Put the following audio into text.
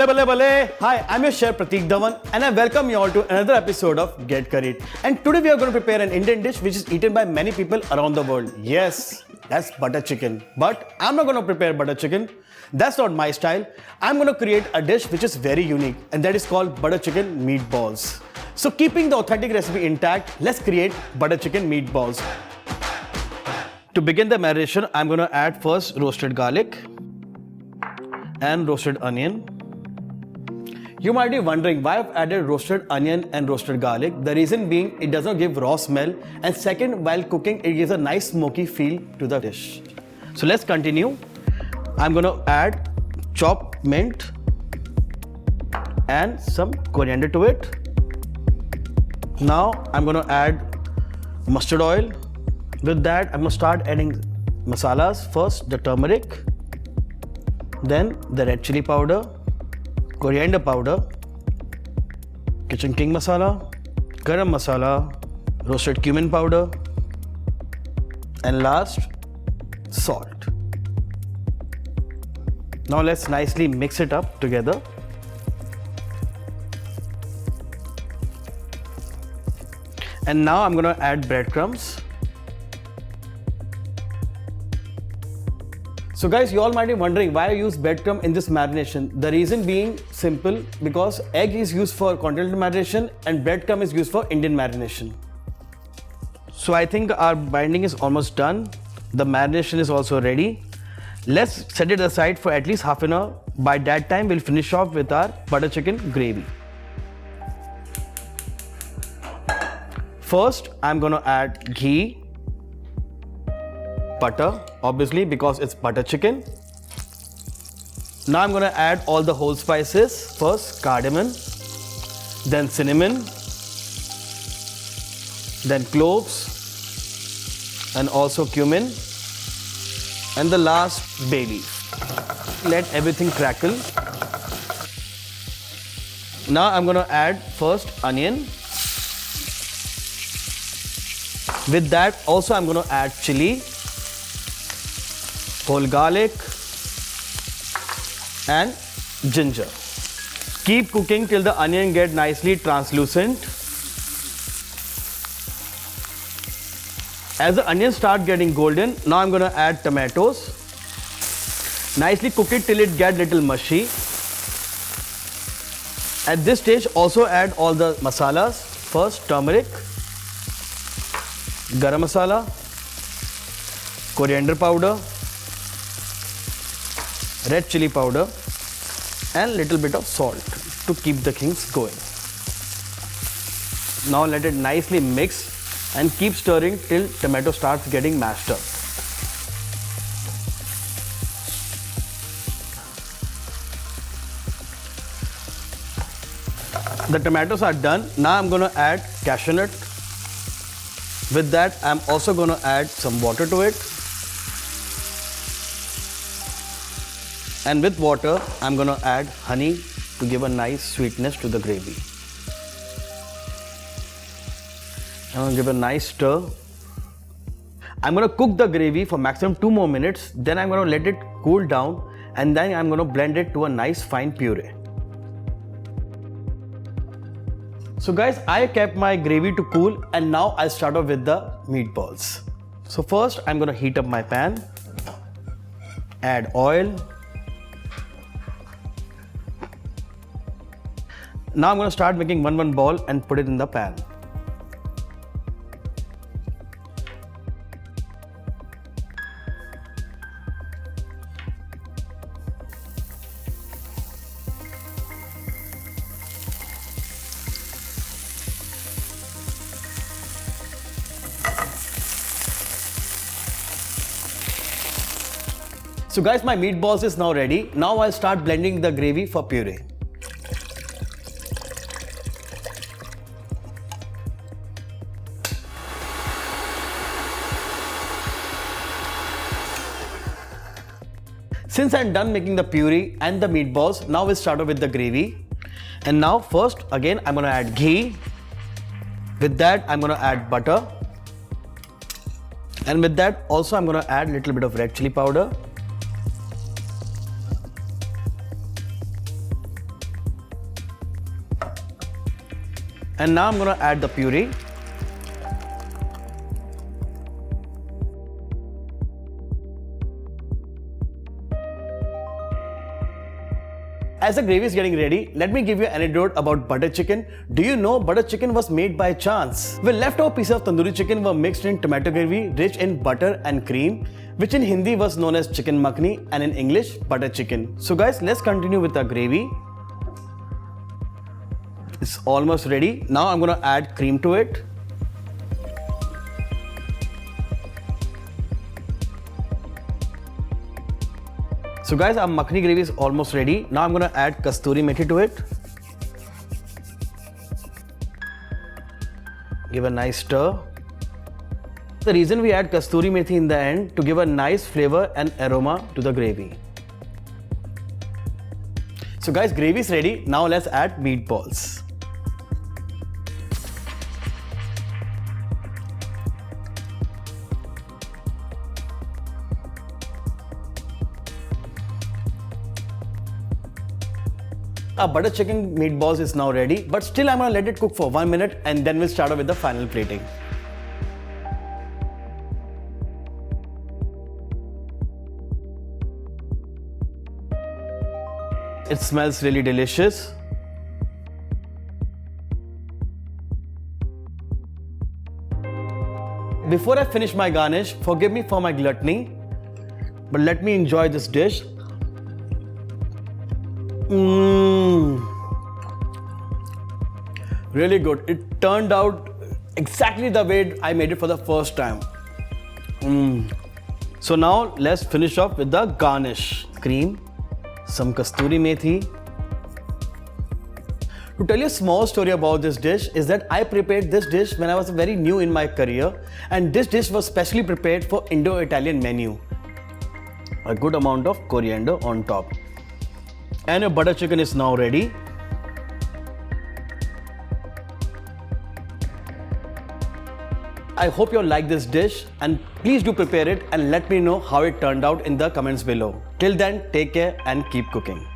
bale bale. Hi, I'm your chef Pratik Dhawan and I welcome you all to another episode of Get Curried. And today we are going to prepare an Indian dish which is eaten by many people around the world. Yes, that's butter chicken. But I'm not going to prepare butter chicken. That's not my style. I'm going to create a dish which is very unique and that is called butter chicken meatballs. So keeping the authentic recipe intact, let's create butter chicken meatballs. To begin the marination, I'm going to add first roasted garlic and roasted onion. You might be wondering why I've added roasted onion and roasted garlic. The reason being it does not give raw smell, and second, while cooking it gives a nice smoky feel to the dish. So let's continue. I'm going to add chopped mint and some coriander to it. Now I'm going to add mustard oil. With that I'm going to start adding masalas. First the turmeric, then the red chili powder, coriander powder, kitchen king masala, garam masala, roasted cumin powder, and last salt. Now let's nicely mix it up together. And now I'm going to add breadcrumbs. So guys, you all might be wondering why I use breadcrumb in this marination. The reason being simple, because egg is used for continental marination and breadcrumb is used for Indian marination. So I think our binding is almost done. The marination is also ready. Let's set it aside for at least half an hour. By that time, we'll finish off with our butter chicken gravy. First, I'm going to add ghee, butter, obviously because it's butter chicken. Now I'm going to add all the whole spices. First cardamom, then cinnamon, then cloves, and also cumin, and the last bay leaf. Let everything crackle. Now I'm going to add first onion. With that also I'm going to add chili, whole garlic and ginger. Keep cooking till the onion get nicely translucent. As the onions start getting golden, now I'm going to add tomatoes. Nicely cook it till it get little mushy. At this stage also add all the masalas. First turmeric, garam masala, coriander powder, red chili powder, and little bit of salt to keep the things going. Now let it nicely mix and keep stirring till tomato starts getting mashed up. The tomatoes are done. Now I'm going to add cashew nut. With that I'm also going to add some water to it. And with water, I'm going to add honey to give a nice sweetness to the gravy. I'm going to give a nice stir. I'm going to cook the gravy for maximum 2 more minutes. Then I'm going to let it cool down and then I'm going to blend it to a nice fine puree. So guys, I kept my gravy to cool and now I'll start off with the meatballs. So first, I'm going to heat up my pan. Add oil. Now I'm going to start making one ball and put it in the pan. So guys, my meatballs is now ready. Now I'll start blending the gravy for puree. Since I'm done making the puree and the meatballs, now we'll start off with the gravy. And now first again I'm going to add ghee. With that I'm going to add butter. And with that also I'm going to add a little bit of red chili powder. And now I'm gonna add the puree. As the gravy is getting ready, let me give you an anecdote about butter chicken. Do you know butter chicken was made by chance? Well, leftover pieces of tandoori chicken were mixed in tomato gravy rich in butter and cream, which in Hindi was known as chicken makhni and in English butter chicken. So guys, let's continue with the gravy. It's almost ready. Now I'm gonna add cream to it. So guys, our makhni gravy is almost ready. Now I'm gonna add kasturi methi to it. Give a nice stir. The reason we add kasturi methi in the end to give a nice flavor and aroma to the gravy. So guys, gravy is ready. Now let's add meatballs. Our butter chicken meatballs is now ready, but still I'm gonna let it cook for 1 minute and then we'll start off with the final plating. It smells really delicious. Before I finish my garnish, forgive me for my gluttony, but let me enjoy this dish. Really good. It turned out exactly the way I made it for the first time. So now let's finish off with the garnish. Cream, some kasturi methi. To tell you a small story about this dish is that I prepared this dish when I was very new in my career, and this dish was specially prepared for Indo-Italian menu. A good amount of coriander on top. And your butter chicken is now ready. I hope you like this dish and please do prepare it and let me know how it turned out in the comments below. Till then, take care and keep cooking.